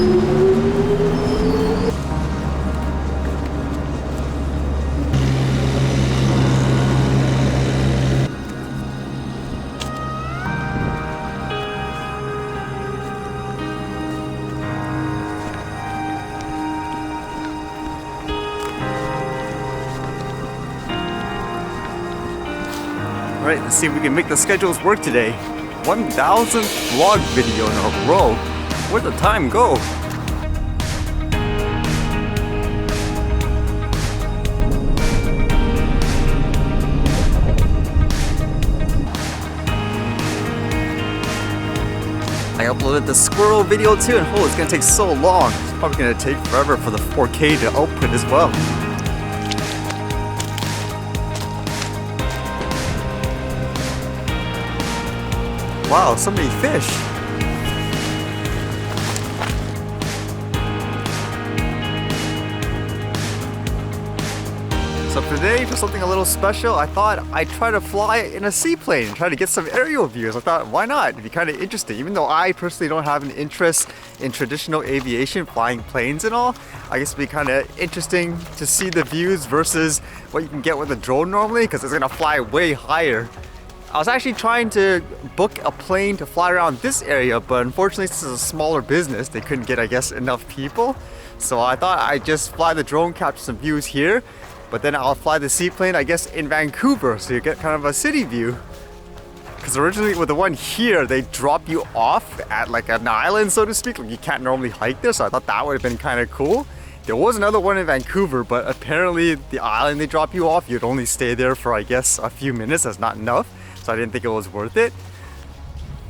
Alright, let's see if we can make the schedules work today. 1,000th vlog video in a row. Where'd the time go? I uploaded the squirrel video too, and oh, it's gonna take so long. It's probably gonna take forever for the 4K to output as well. Wow, so many fish. So for today, for something a little special, I thought I'd try to fly in a seaplane and try to get some aerial views. I thought, why not? It'd be kind of interesting. Even though I personally don't have an interest in traditional aviation, flying planes and all, I guess it'd be kind of interesting to see the views versus what you can get with a drone normally, because it's gonna fly way higher. I was actually trying to book a plane to fly around this area, but unfortunately this is a smaller business. They couldn't get, I guess, enough people. So I thought I'd just fly the drone, capture some views here, but then I'll fly the seaplane, I guess, in Vancouver, so you get kind of a city view. Because originally with the one here, they drop you off at like an island, so to speak. Like you can't normally hike there, so I thought that would have been kind of cool. There was another one in Vancouver, but apparently the island they drop you off, you'd only stay there for, I guess, a few minutes. That's not enough. So I didn't think it was worth it.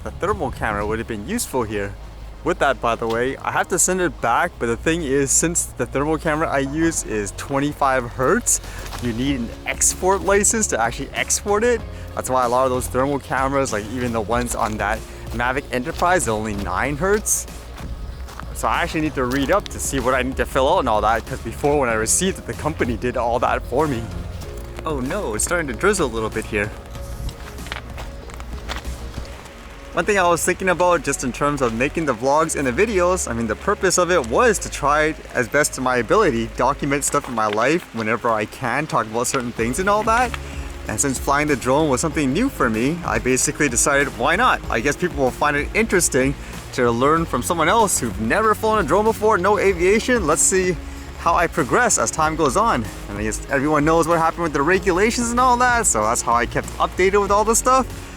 The thermal camera would have been useful here. With that, by the way, I have to send it back, but the thing is, since the thermal camera I use is 25 Hertz, you need an export license to actually export it. That's why a lot of those thermal cameras, like even the ones on that Mavic Enterprise, are only 9 Hertz. So I actually need to read up to see what I need to fill out and all that, because before when I received it, the company did all that for me. Oh no, it's starting to drizzle a little bit here. One thing I was thinking about just in terms of making the vlogs and the videos, I mean the purpose of it was to try as best to my ability, document stuff in my life whenever I can, talk about certain things and all that. And since flying the drone was something new for me, I basically decided why not? I guess people will find it interesting to learn from someone else who've never flown a drone before, no aviation. Let's see how I progress as time goes on. And I guess everyone knows what happened with the regulations and all that, so that's how I kept updated with all this stuff.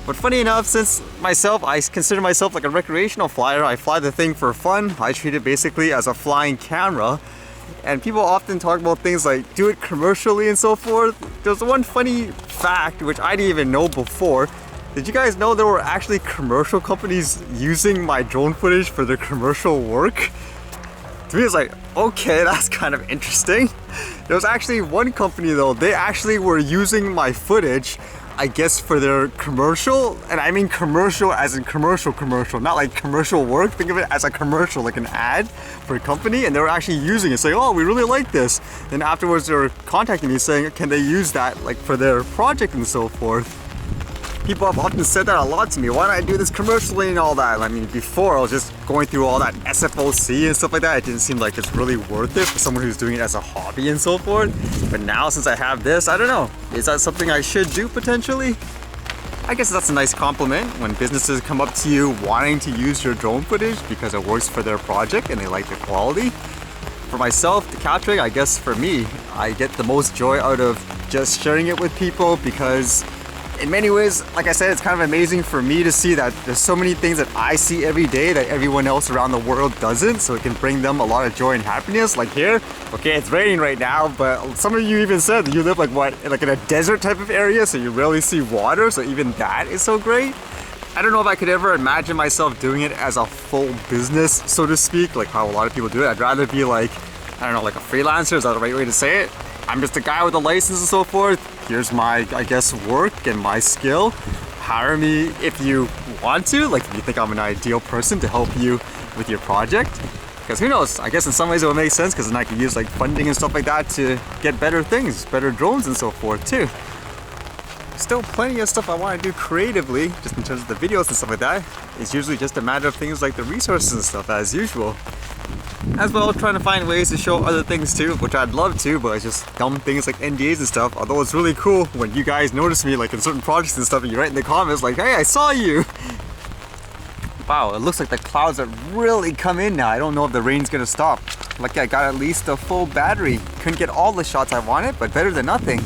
But funny enough, since I consider myself like a recreational flyer, I fly the thing for fun. I treat it basically as a flying camera. And people often talk about things like do it commercially and so forth. There's one funny fact which I didn't even know before. Did you guys know there were actually commercial companies using my drone footage for their commercial work? To me it's like, okay, that's kind of interesting. There was actually one company though, they actually were using my footage, I guess, for their commercial, and I mean commercial as in commercial, not like commercial work. Think of it as a commercial, like an ad for a company, and they were actually using it, saying, oh, we really like this. Then afterwards they were contacting me saying, can they use that like for their project and so forth. People have often said that a lot to me, why don't I do this commercially and all that? I mean, before I was just going through all that SFOC and stuff like that, it didn't seem like it's really worth it for someone who's doing it as a hobby and so forth. But now since I have this, I don't know, is that something I should do potentially? I guess that's a nice compliment when businesses come up to you wanting to use your drone footage because it works for their project and they like the quality. For myself, the capturing, I guess for me, I get the most joy out of just sharing it with people because in many ways, like I said, it's kind of amazing for me to see that there's so many things that I see every day that everyone else around the world doesn't, so it can bring them a lot of joy and happiness. Like here, okay, it's raining right now, but some of you even said that you live like like in a desert type of area, so you rarely see water, so even that is so great. I don't know if I could ever imagine myself doing it as a full business, so to speak, like how a lot of people do it. I'd rather be like, I don't know, like a freelancer, is that the right way to say it? I'm just a guy with a license and so forth. Here's my, I guess, work and my skill. Hire me if you want to, like if you think I'm an ideal person to help you with your project. Because who knows, I guess in some ways it would make sense because then I could use like funding and stuff like that to get better things, better drones and so forth too. Still plenty of stuff I want to do creatively, just in terms of the videos and stuff like that. It's usually just a matter of things like the resources and stuff, as usual. As well, trying to find ways to show other things too, which I'd love to, but it's just dumb things like NDAs and stuff. Although it's really cool when you guys notice me like in certain projects and stuff, and you write in the comments like, hey, I saw you! Wow, it looks like the clouds have really come in now. I don't know if the rain's gonna stop. Lucky I got at least a full battery. Couldn't get all the shots I wanted, but better than nothing.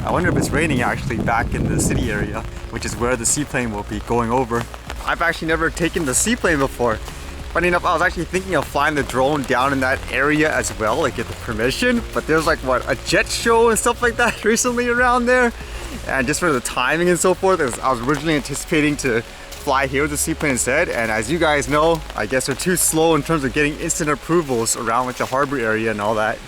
I wonder if it's raining actually back in the city area, which is where the seaplane will be going over. I've actually never taken the seaplane before. Funny enough, I was actually thinking of flying the drone down in that area as well, like get the permission, but there's like what, a jet show and stuff like that recently around there. And just for the timing and so forth, I was originally anticipating to fly here with the seaplane instead, and as you guys know, I guess they're too slow in terms of getting instant approvals around like the harbor area and all that.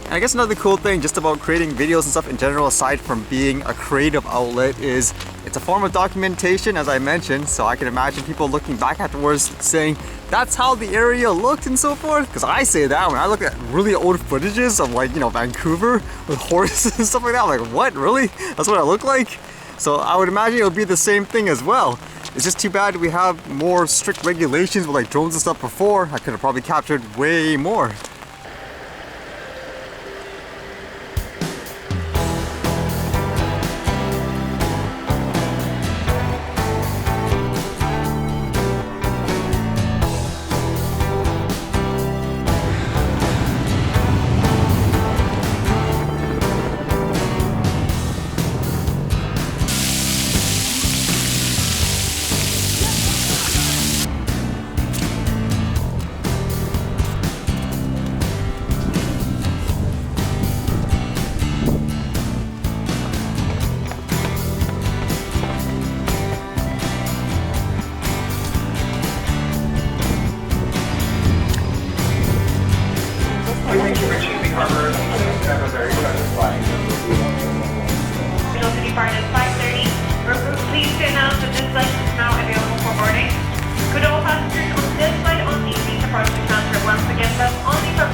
And I guess another cool thing just about creating videos and stuff in general, aside from being a creative outlet, is it's a form of documentation, as I mentioned, so I can imagine people looking back afterwards saying, that's how the area looked and so forth. Because I say that when I look at really old footages of like, you know, Vancouver with horses and stuff like that, I'm like, what, really? That's what I look like? So I would imagine it'll be the same thing as well. It's just too bad we have more strict regulations with like drones and stuff before. I could have probably captured way more. Velocity part at 5:30. We're pleased to announce that this flight is now available for boarding. Could all passengers on this flight only please approach the counter once again, but only for...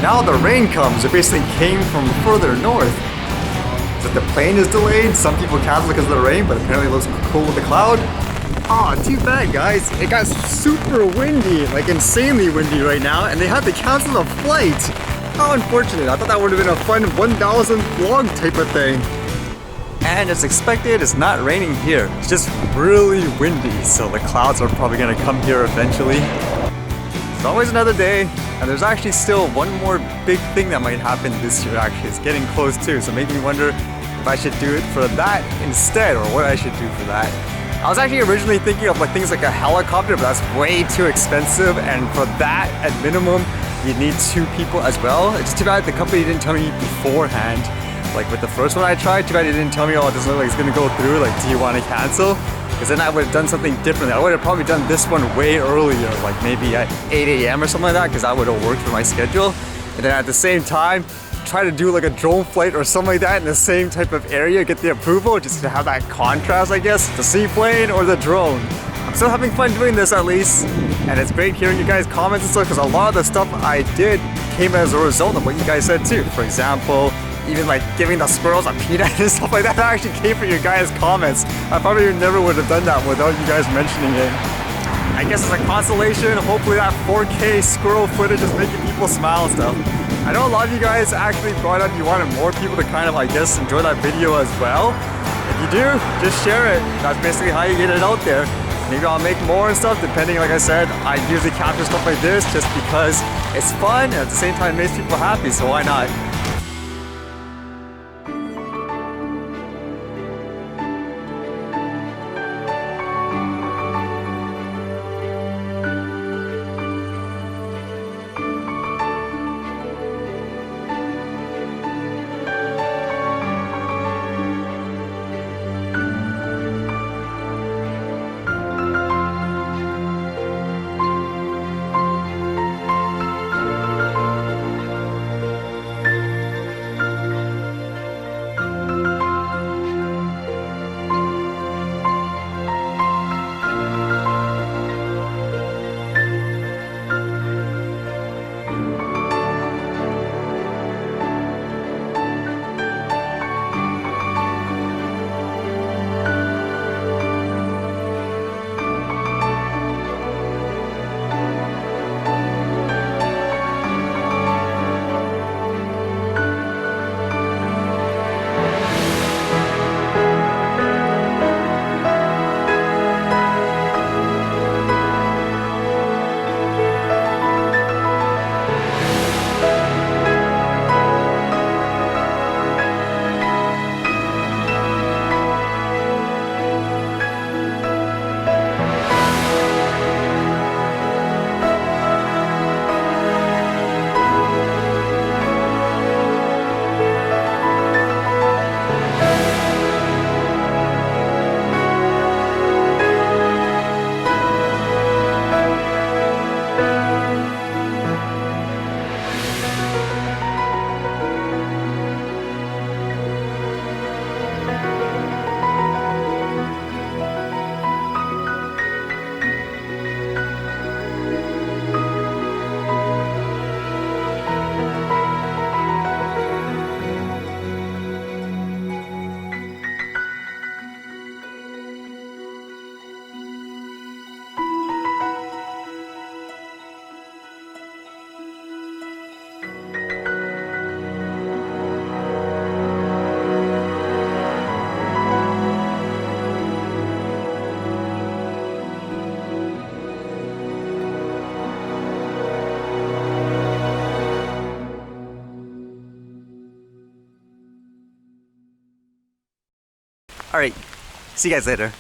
Now the rain comes. It basically came from further north. That the plane is delayed. Some people cancel because of the rain, but apparently it looks cool with the cloud. Aw, too bad, guys. It got super windy, like insanely windy right now, and they had to cancel the flight. How unfortunate. I thought that would have been a fun 1,000th vlog type of thing. And as expected, it's not raining here. It's just really windy, so the clouds are probably gonna come here eventually. It's always another day, and there's actually still one more big thing that might happen this year actually. It's getting close too, so it made me wonder if I should do it for that instead, or what I should do for that. I was actually originally thinking of like things like a helicopter, but that's way too expensive, and for that, at minimum, you need 2 people as well. It's just too bad the company didn't tell me beforehand. Like with the first one I tried, too bad they didn't tell me, oh, it doesn't look like it's gonna go through, like do you want to cancel? Because then I would have done something differently. I would have probably done this one way earlier, like maybe at 8 a.m. or something like that, because that would have worked for my schedule. And then at the same time, try to do like a drone flight or something like that in the same type of area, get the approval, just to have that contrast, I guess, the seaplane or the drone. I'm still having fun doing this at least, and it's great hearing you guys' comments and stuff, because a lot of the stuff I did came as a result of what you guys said too. For example, even like giving the squirrels a peanut and stuff like that, that actually came from your guys' comments. I probably never would have done that without you guys mentioning it. I guess as a consolation, hopefully that 4K squirrel footage is making people smile and stuff. I know a lot of you guys actually brought up you wanted more people to kind of, I guess, enjoy that video as well. If you do, just share it. That's basically how you get it out there. Maybe I'll make more and stuff, depending, like I said, I usually capture stuff like this just because it's fun and at the same time it makes people happy, so why not? All right, see you guys later.